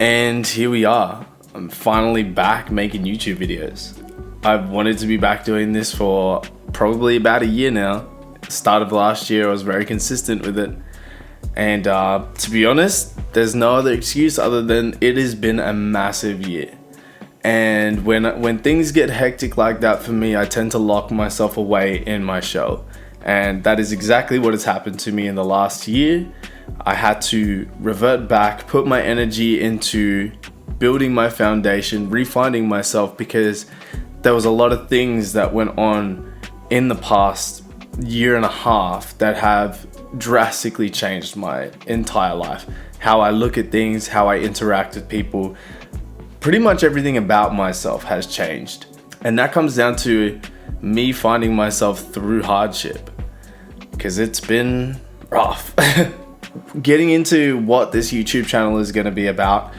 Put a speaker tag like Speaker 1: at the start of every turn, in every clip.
Speaker 1: And here we are. I'm finally back making YouTube videos. I've wanted to be back doing this for probably about a year now. Start of last year, I was very consistent with it. And to be honest, there's no other excuse other than it has been a massive year. And when things get hectic like that for me, I tend to lock myself away in my shell. And that is exactly what has happened to me in the last year. I had to revert back, put my energy into building my foundation, refinding myself, because there was a lot of things that went on in the past year and a half that have drastically changed my entire life. How I look at things, how I interact with people, pretty much everything about myself has changed. And that comes down to me finding myself through hardship, because it's been rough. Getting into what this YouTube channel is going to be about,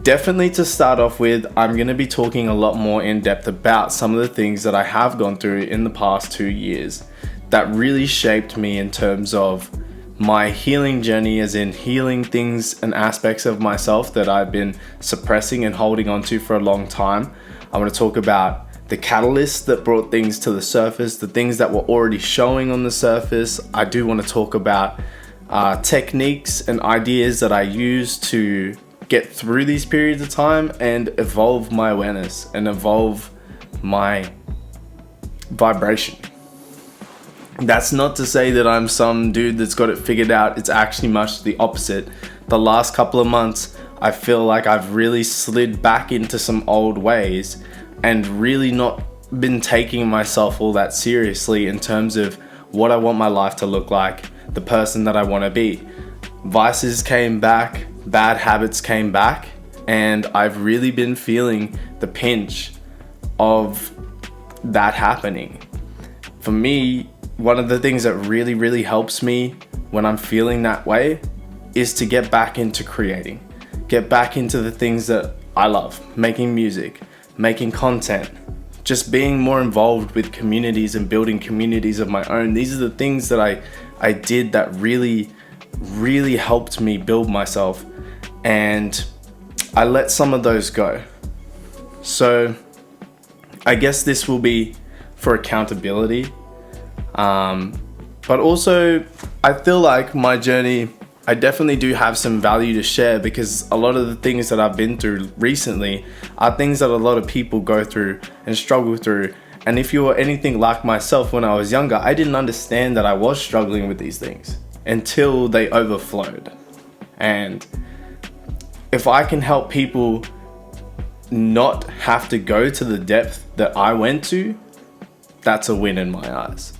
Speaker 1: definitely to start off with, I'm going to be talking a lot more in depth about some of the things that I have gone through in the past 2 years that really shaped me in terms of my healing journey, as in healing things and aspects of myself that I've been suppressing and holding on to for a long time. I want to talk about the catalysts that brought things to the surface, the things that were already showing on the surface. I do want to talk about techniques and ideas that I use to get through these periods of time and evolve my awareness and evolve my vibration. That's not to say that I'm some dude that's got it figured out. It's actually much the opposite. The last couple of months, I feel like I've really slid back into some old ways and really not been taking myself all that seriously in terms of what I want my life to look like, the person that I want to be. Vices came back, bad habits came back, and I've really been feeling the pinch of that happening. For me, one of the things that really helps me when I'm feeling that way is to get back into creating, get back into the things that I love, making music, making content, just being more involved with communities and building communities of my own. These are the things that I did that really helped me build myself, and I let some of those go. So I guess this will be for accountability. But also I feel like my journey, I definitely do have some value to share, because a lot of the things that I've been through recently are things that a lot of people go through and struggle through. And if you were anything like myself when I was younger, I didn't understand that I was struggling with these things until they overflowed. And if I can help people not have to go to the depth that I went to, that's a win in my eyes.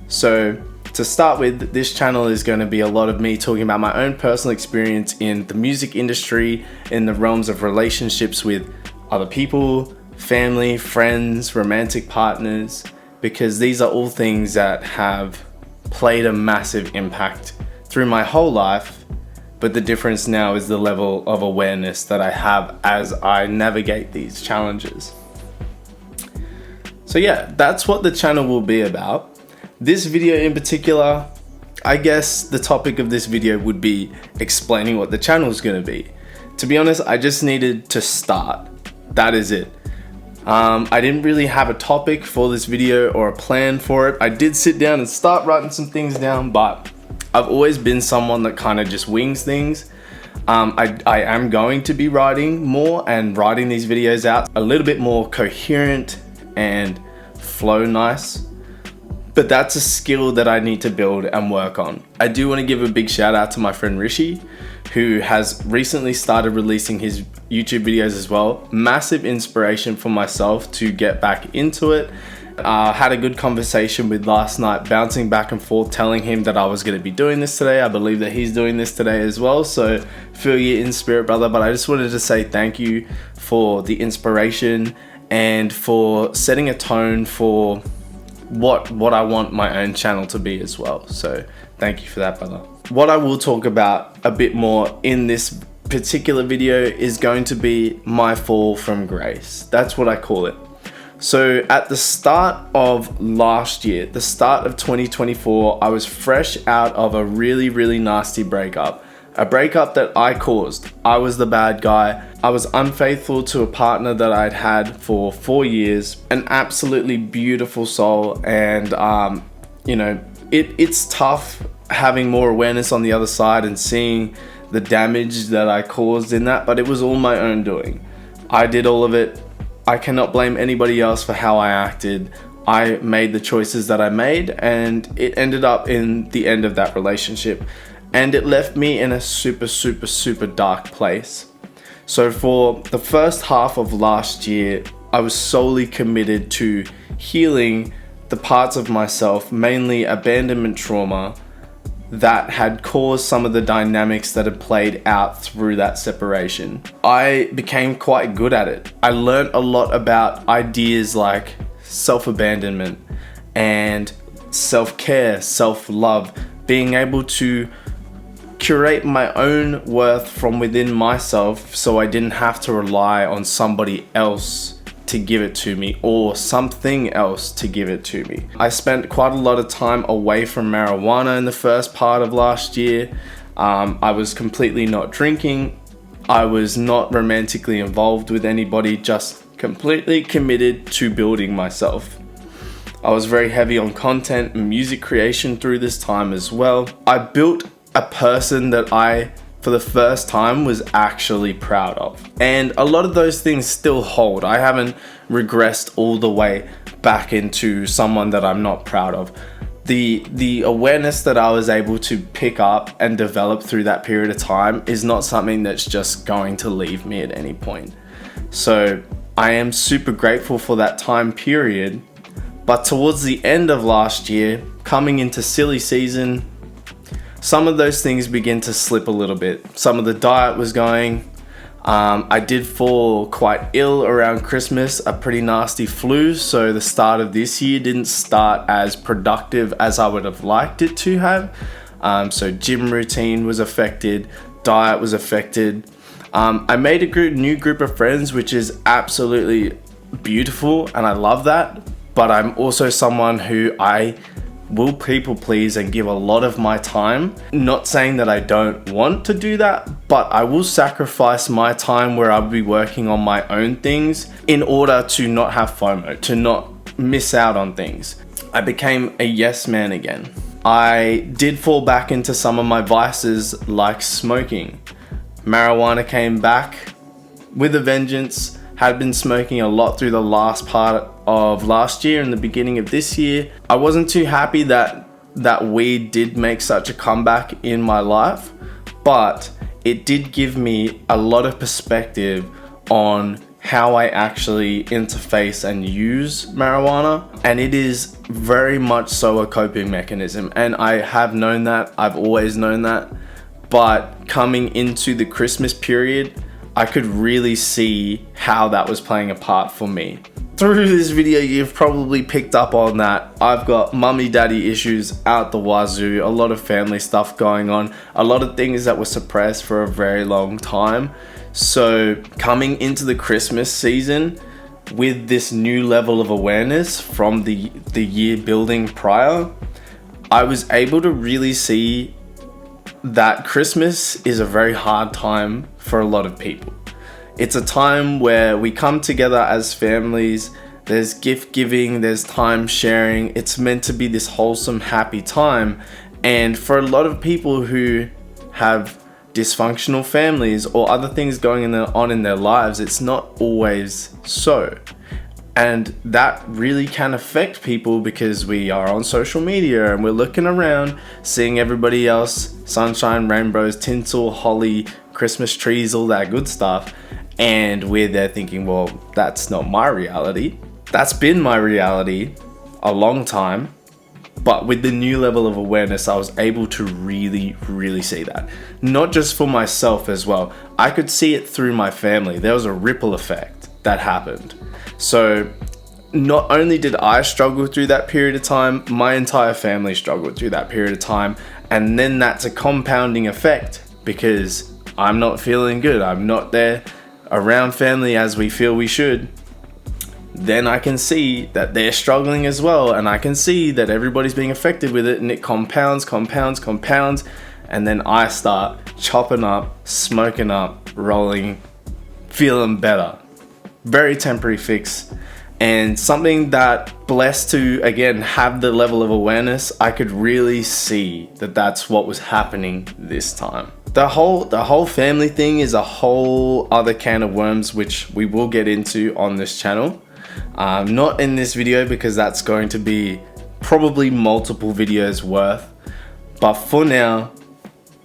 Speaker 1: So to start with, this channel is going to be a lot of me talking about my own personal experience in the music industry, in the realms of relationships with other people, family, friends, romantic partners, because these are all things that have played a massive impact through my whole life. But the difference now is the level of awareness that I have as I navigate these challenges. So yeah, that's what the channel will be about. This video in particular, I guess the topic of this video would be explaining what the channel is going to be. To be honest, I just needed to start. That is it. I didn't really have a topic for this video or a plan for it. I did sit down and start writing some things down, but I've always been someone that kind of just wings things. I am going to be writing more and writing these videos out a little bit more coherent and flow nice. But that's a skill that I need to build and work on. I do want to give a big shout out to my friend Rishi, who has recently started releasing his YouTube videos as well. Massive inspiration for myself to get back into it. Had a good conversation with last night, bouncing back and forth, telling him that I was going to be doing this today. I believe that he's doing this today as well. So feel you in spirit, brother. But I just wanted to say thank you for the inspiration and for setting a tone for what I want my own channel to be as well. So thank you for that, brother. What I will talk about a bit more in this particular video is going to be my fall from grace. That's what I call it. So at the start of last year, the start of 2024, I was fresh out of a really nasty breakup. A breakup that I caused. I was the bad guy. I was unfaithful to a partner that I'd had for 4 years, an absolutely beautiful soul, and it's tough having more awareness on the other side and seeing the damage that I caused in that, but it was all my own doing. I did all of it. I cannot blame anybody else for how I acted. I made the choices that I made, and it ended up in the end of that relationship, and it left me in a super dark place. So for the first half of last year, I was solely committed to healing the parts of myself, mainly abandonment trauma, that had caused some of the dynamics that had played out through that separation. I became quite good at it. I learned a lot about ideas like self-abandonment and self-care, self-love, being able to curate my own worth from within myself so I didn't have to rely on somebody else to give it to me or something else to give it to me. I spent quite a lot of time away from marijuana in the first part of last year. I was completely not drinking. I was not romantically involved with anybody, just completely committed to building myself. I was very heavy on content and music creation through this time as well. I built a person that I, for the first time, was actually proud of. And a lot of those things still hold. I haven't regressed all the way back into someone that I'm not proud of. The awareness that I was able to pick up and develop through that period of time is not something that's just going to leave me at any point. So I am super grateful for that time period. But towards the end of last year, coming into silly season, some of those things begin to slip a little bit. Some of the diet was going. I did fall quite ill around Christmas, a pretty nasty flu. So the start of this year didn't start as productive as I would have liked it to have. So gym routine was affected, diet was affected. I made a new group of friends, which is absolutely beautiful, and I love that. But I'm also someone who I will people please and give a lot of my time. Not saying that I don't want to do that, but I will sacrifice my time where I'll be working on my own things in order to not have FOMO, to not miss out on things. I became a yes man again. I did fall back into some of my vices like smoking. Marijuana came back with a vengeance. Had been smoking a lot through the last part of last year and the beginning of this year. I wasn't too happy that weed did make such a comeback in my life, but it did give me a lot of perspective on how I actually interface and use marijuana, and it is very much so a coping mechanism, and I have known that, I've always known that, but coming into the Christmas period, I could really see how that was playing a part for me. Through this video, you've probably picked up on that. I've got mummy daddy issues out the wazoo, a lot of family stuff going on, a lot of things that were suppressed for a very long time. So coming into the Christmas season with this new level of awareness from the year building prior, I was able to really see that Christmas is a very hard time for a lot of people. It's a time where we come together as families, there's gift giving, there's time sharing. It's meant to be this wholesome, happy time. And for a lot of people who have dysfunctional families or other things going on in their lives, it's not always so. And that really can affect people because we are on social media and we're looking around, seeing everybody else, sunshine, rainbows, tinsel, holly, Christmas trees, all that good stuff. And we're there thinking, well, that's not my reality. That's been my reality a long time. But with the new level of awareness, I was able to really see that. Not just for myself as well. I could see it through my family. There was a ripple effect that happened. So not only did I struggle through that period of time, my entire family struggled through that period of time. And then that's a compounding effect because I'm not feeling good. I'm not there around family as we feel we should. Then I can see that they're struggling as well. And I can see that everybody's being affected with it, and it compounds. And then I start chopping up, smoking up, rolling feeling better. Very temporary fix, and something that, blessed to again have the level of awareness, I could really see that that's what was happening this time. The whole family thing is a whole other can of worms, which we will get into on this channel. Not in this video, because that's going to be probably multiple videos worth. But for now,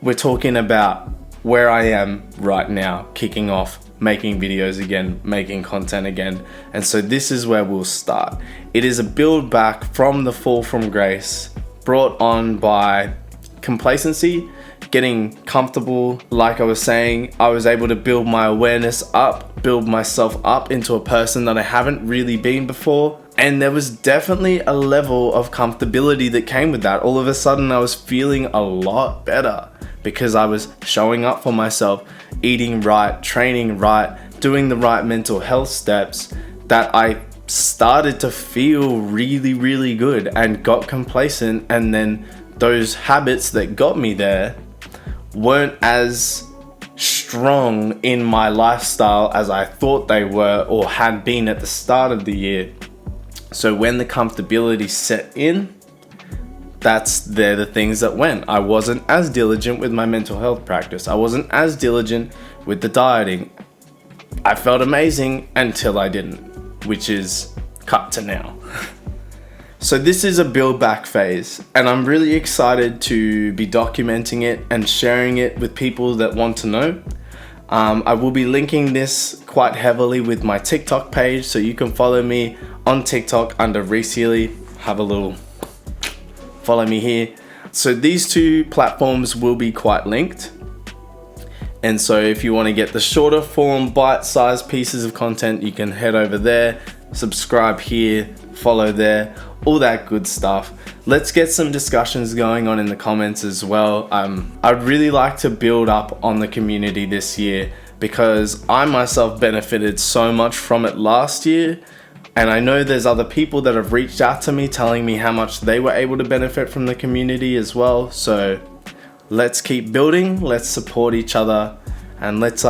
Speaker 1: we're talking about where I am right now, kicking off, making videos again, making content again. And so this is where we'll start. It is a build back from the fall from grace, brought on by complacency, getting comfortable. Like I was saying, I was able to build my awareness up, build myself up into a person that I haven't really been before. And there was definitely a level of comfortability that came with that. All of a sudden I was feeling a lot better because I was showing up for myself, eating right, training right, doing the right mental health steps, that I started to feel really, really good and got complacent. And then those habits that got me there weren't as strong in my lifestyle as I thought they were or had been at the start of the year. So when the comfortability set in, they're the things that went. I wasn't as diligent with my mental health practice. I wasn't as diligent with the dieting. I felt amazing until I didn't, which is cut to now. So this is a build back phase, and I'm really excited to be documenting it and sharing it with people that want to know. I will be linking this quite heavily with my TikTok page, so you can follow me on TikTok under Reese Healy. Have a little follow me here. So these two platforms will be quite linked. And so if you want to get the shorter form, bite-sized pieces of content, you can head over there, subscribe here, follow there, all that good stuff. Let's get some discussions going on in the comments as well. I'd really like to build up on the community this year, because I myself benefited so much from it last year. And I know there's other people that have reached out to me telling me how much they were able to benefit from the community as well. So let's keep building, let's support each other, and let's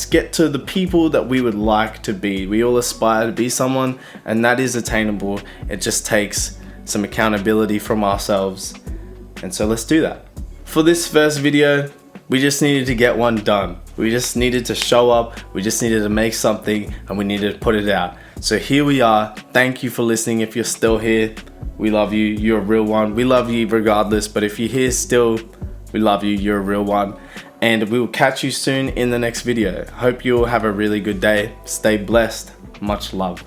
Speaker 1: get to the people that we would like to be. We all aspire to be someone, and that is attainable. It just takes some accountability from ourselves. And so let's do that. For this first video, we just needed to get one done. We just needed to show up, we just needed to make something, and we needed to put it out. So here we are. Thank you for listening. If you're still here, we love you. You're a real one. We love you regardless, but if you're here still, we love you. You're a real one. And we will catch you soon in the next video. Hope you all have a really good day. Stay blessed. Much love.